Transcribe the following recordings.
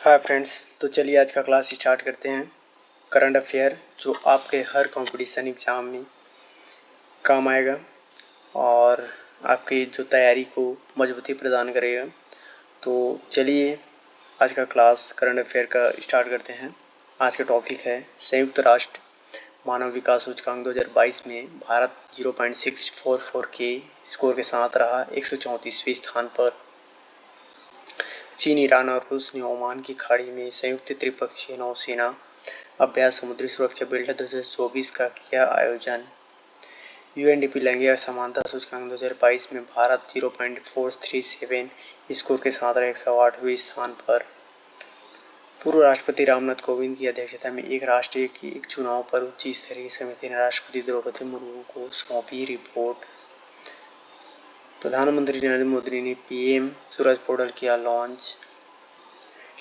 Hi friends, तो चलिए आज का क्लास स्टार्ट करते हैं। करंट अफेयर जो आपके हर कंपटीशन एग्ज़ाम में काम आएगा और आपकी जो तैयारी को मजबूती प्रदान करेगा। तो चलिए आज का क्लास करंट अफेयर का स्टार्ट करते हैं। आज का टॉपिक है संयुक्त राष्ट्र मानव विकास सूचकांक 2022 में भारत 0.644 के स्कोर के साथ रहा 134वें स्थान पर। चीन, ईरान और रूस ने ओमान की खाड़ी में संयुक्त त्रिपक्षीय नौसेना अभ्यास समुद्री सुरक्षा बिल्ड 2024 का किया आयोजन। यूएनडीपी लैंगिक असमानता सूचकांक 2022 में भारत 0.437 स्कोर के साथ 108वें स्थान पर। पूर्व राष्ट्रपति रामनाथ कोविंद की अध्यक्षता में एक राष्ट्र एक चुनाव पर उच्च स्तरीय समिति ने राष्ट्रपति द्रौपदी मुर्मू को सौंपी रिपोर्ट। प्रधानमंत्री नरेंद्र मोदी ने पीएम सूरज पोर्टल किया लॉन्च।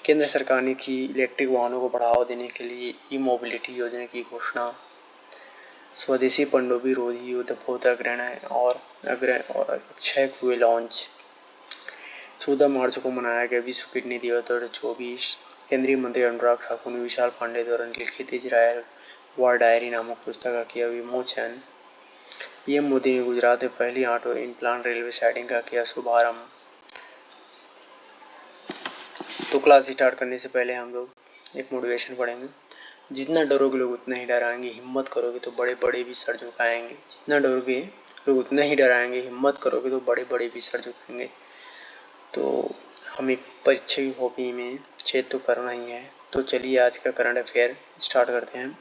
केंद्र सरकार ने की इलेक्ट्रिक वाहनों को बढ़ावा देने के लिए ई मोबिलिटी योजना की घोषणा। स्वदेशी पनडुब्बी रोधी युद्धपोत अग्रहण और अक्षय हुए लॉन्च। 14 मार्च को मनाया गया विश्व किडनी दिवस 2024। केंद्रीय मंत्री अनुराग ठाकुर ने विशाल पांडे द्वारा लिखित इजरायल वॉर डायरी नामक पुस्तक का किया विमोचन। पीएम मोदी ने गुजरात में पहली ऑटो इम्प्लांट रेलवे साइडिंग का किया शुभारंभ। तो क्लास स्टार्ट करने से पहले हम लोग एक मोटिवेशन पढ़ेंगे। जितना डरोगे लोग उतना ही डराएंगे, हिम्मत करोगे तो बड़े बड़े भी सर झुकाएंगे। जितना डरोगे लोग उतना ही डराएंगे, हिम्मत करोगे तो बड़े बड़े भी सर झुकाएंगे। तो हमें परीक्षा की कॉपी में छेद तो करना ही है। तो चलिए आज का करंट अफेयर स्टार्ट करते हैं।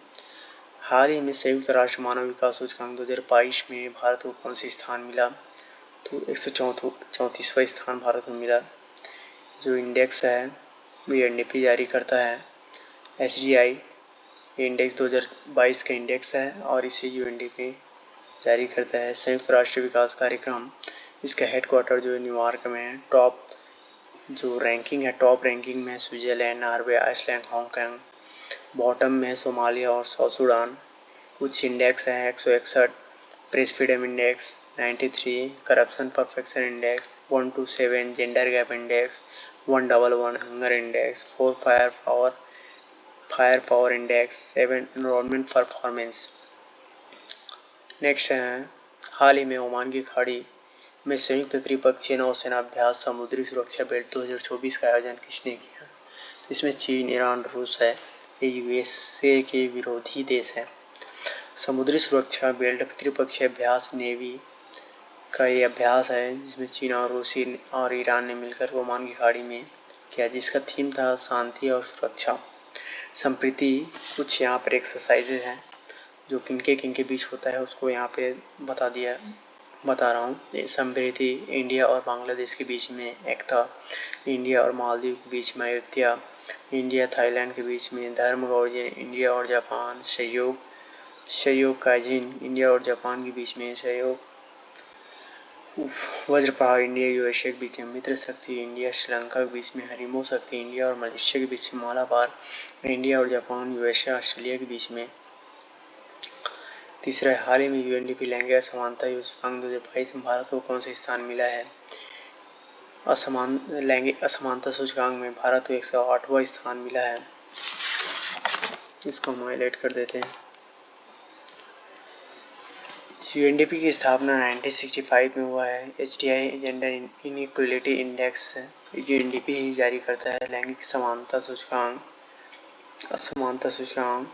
हाल ही में संयुक्त राष्ट्र मानव विकास सूचकांक 2022 में भारत को कौन सा स्थान मिला? तो 134वां स्थान भारत को मिला। जो इंडेक्स है यूएनडीपी जारी करता है। एचडीआई इंडेक्स 2022 का इंडेक्स है और इसे यूएनडीपी जारी करता है। संयुक्त राष्ट्र विकास कार्यक्रम, इसका हेडक्वार्टर जो न्यूयॉर्क में है। टॉप जो रैंकिंग है, टॉप रैंकिंग में Switzerland, Norway, Iceland, Hong Kong. Bottom में सोमालिया और साउथ सूडान। कुछ इंडेक्स है 161। Press freedom index 93। Corruption perception index 127। Gender gap index 111। Hunger index 4। Fire power index 7। Environment performance. Next है हाल ही में ओमान की खाड़ी में संयुक्त त्रिपक्षीय नौसेना अभ्यास समुद्री सुरक्षा बेल्ट 2024 का आयोजन किसने किया? तो इसमें चीन, ईरान, रूस है। ये यूएसए के विरोधी देश है। समुद्री सुरक्षा बेल्ट त्रिपक्षीय अभ्यास नेवी का ये अभ्यास है जिसमें चीन और रूस और ईरान ने मिलकर ओमान की खाड़ी में किया, जिसका थीम था शांति और सुरक्षा। संप्रति कुछ यहाँ पर एक्सरसाइजेज हैं जो किनके बीच होता है उसको यहाँ पे बता रहा हूँ। संप्रति इंडिया और बांग्लादेश के बीच में एकता, इंडिया और मालदीव के बीच में अयोध्या, इंडिया थाईलैंड के बीच में धर्मगौर्जन, इंडिया और जापान सहयोग काजिन, इंडिया और जापान के बीच में सहयोग। वज्र पहाड़ इंडिया यूएसए के बीच में मित्र शक्ति, इंडिया श्रीलंका के बीच में हरिमो शक्ति, इंडिया और मलेशिया के बीच में मालाबार, इंडिया और जापान, यूएसए ऑस्ट्रेलिया के बीच में। तीसरा, हाल ही में यूएनडीपी लैंगिक असमानता सूचकांक 2022 में भारत को कौन सा स्थान मिला है? लैंगिक असमानता सूचकांक में भारत को 108वां स्थान मिला है। इसको हम हाईलाइट कर देते हैं। यूएनडीपी की स्थापना 1965 में हुआ है। HDI gender inequality index UNDP ही जारी करता है। लैंगिक असमानता सूचकांक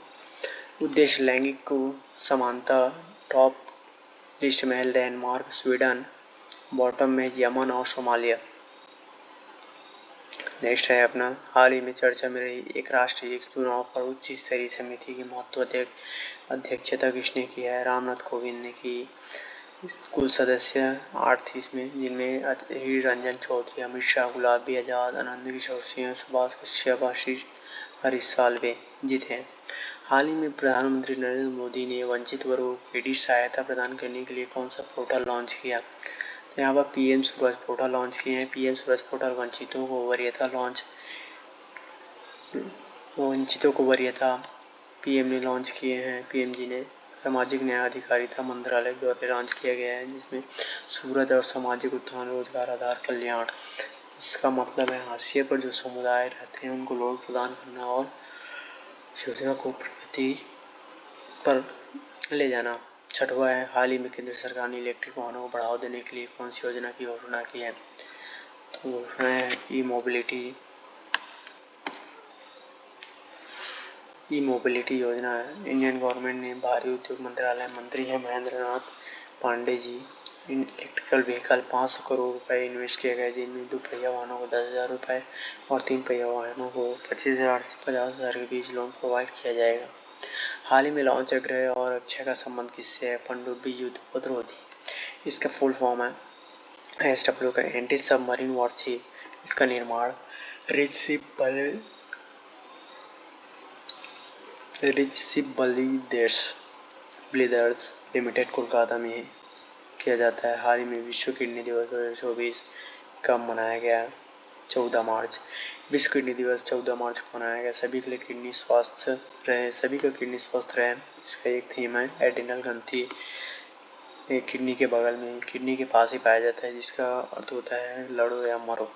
उद्देश्य लैंगिक को समानता। टॉप लिस्ट में डेनमार्क, स्वीडन, बॉटम में यमन और सोमालिया। नेक्स्ट है अपना हाल ही में चर्चा में रही एक राष्ट्र एक चुनाव पर उच्च स्तरीय समिति की महत्व अध्यक्षता किसने की है? रामनाथ कोविंद ने की। कुल सदस्य 8 थे इसमें, जिनमें अधीर रंजन चौधरी, अमित शाह, गुलाबी आजाद, आनंद किशोर सिंह, सुभाष कश्यप, आशीष हरीश साल्वे जीते हैं। हाल ही में प्रधानमंत्री नरेंद्र मोदी ने वंचित वर्गों को क्रेडिट सहायता प्रदान करने के लिए कौन सा पोर्टल लॉन्च किया? तो यहाँ पर पीएम सूरज पोर्टल लॉन्च किए हैं। पीएम सूरज पोर्टल वंचितों को वरीयता पीएम ने लॉन्च किए हैं। पीएम जी ने सामाजिक न्याय अधिकारिता मंत्रालय द्वारा लॉन्च किया गया है, जिसमें सूरज और सामाजिक उत्थान, रोजगार, आधार, कल्याण इसका मतलब है हाशिए पर जो समुदाय रहते हैं उनको लोन प्रदान करना और योजना को प्रगति पर ले जाना। छठवां है, हाल ही में केंद्र सरकार ने इलेक्ट्रिक वाहनों को बढ़ावा देने के लिए कौन सी योजना की घोषणा की है? तो घोषणा है ई मोबिलिटी योजना है। इंडियन गवर्नमेंट ने भारी उद्योग मंत्रालय मंत्री है महेंद्र नाथ पांडे जी। इलेक्ट्रिकल व्हीकल 500 करोड़ रुपए इन्वेस्ट किए गए, जिनमें 2 पहिया वाहनों को 10,000 रुपये और 3 पहिया वाहनों को 25,000 से 50,000 के बीच लोन प्रोवाइड किया जाएगा। हाल ही में लॉन्च ग्रह और अक्षय का संबंध किससे है? पनडुब्बी युद्ध प्रतिरोधी। इसका फुल फॉर्म है एसडब्ल्यू का एंटी सबमरीन वॉरशिप। इसका निर्माण rich ship builders limited Kolkata में किया जाता है। हाल ही में विश्व किडनी दिवस 2024 कब मनाया गया? 14 मार्च। विश्व किडनी दिवस 14 मार्च को मनाया गया। सभी का किडनी स्वस्थ रहे। इसका एक थीम है एड्रिनल ग्रंथि किडनी के बगल में, किडनी के पास ही पाया जाता है, जिसका अर्थ होता है लड़ो या मरो।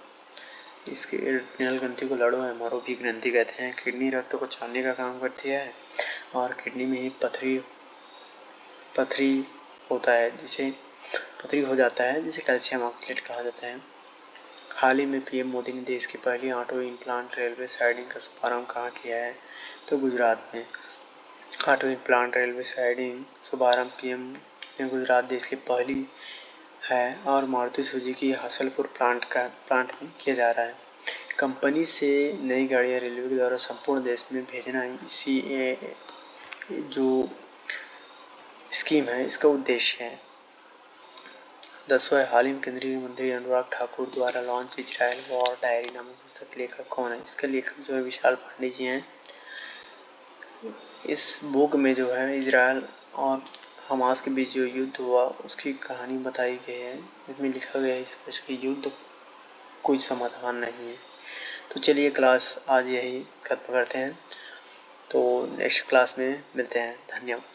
इसके एड्रिनल ग्रंथि को लड़ो या मरो की ग्रंथि कहते हैं। किडनी रक्त को छानने का काम करती है और किडनी में ही पथरी होता है, जिसे पथरी हो जाता है, जिसे कैल्शियम ऑक्सलेट कहा जाता है। हाल ही में पीएम मोदी ने देश की पहली ऑटो इम्प्लांट रेलवे साइडिंग का शुभारंभ कहाँ किया है? तो गुजरात में। ऑटो इम्प्लांट रेलवे साइडिंग शुभारंभ पीएम गुजरात देश की पहली है और मारुति सुजुकी हसलपुर प्लांट में किया जा रहा है। कंपनी से नई गाड़ियाँ रेलवे के द्वारा संपूर्ण देश में भेजना इसी जो स्कीम है इसका उद्देश्य है। 10वां हाल ही में केंद्रीय मंत्री अनुराग ठाकुर द्वारा लॉन्च इजराइल वॉर डायरी नामक पुस्तक के लेखक कौन है? इसके लेखक जो है विशाल पांडे जी हैं। इस बुक में जो है इजराइल और हमास के बीच जो युद्ध हुआ उसकी कहानी बताई गई है। इसमें लिखा गया है इस वर्ष की युद्ध कोई समाधान नहीं है। तो चलिए क्लास आज यही खत्म करते हैं, तो नेक्स्ट क्लास में मिलते हैं। धन्यवाद।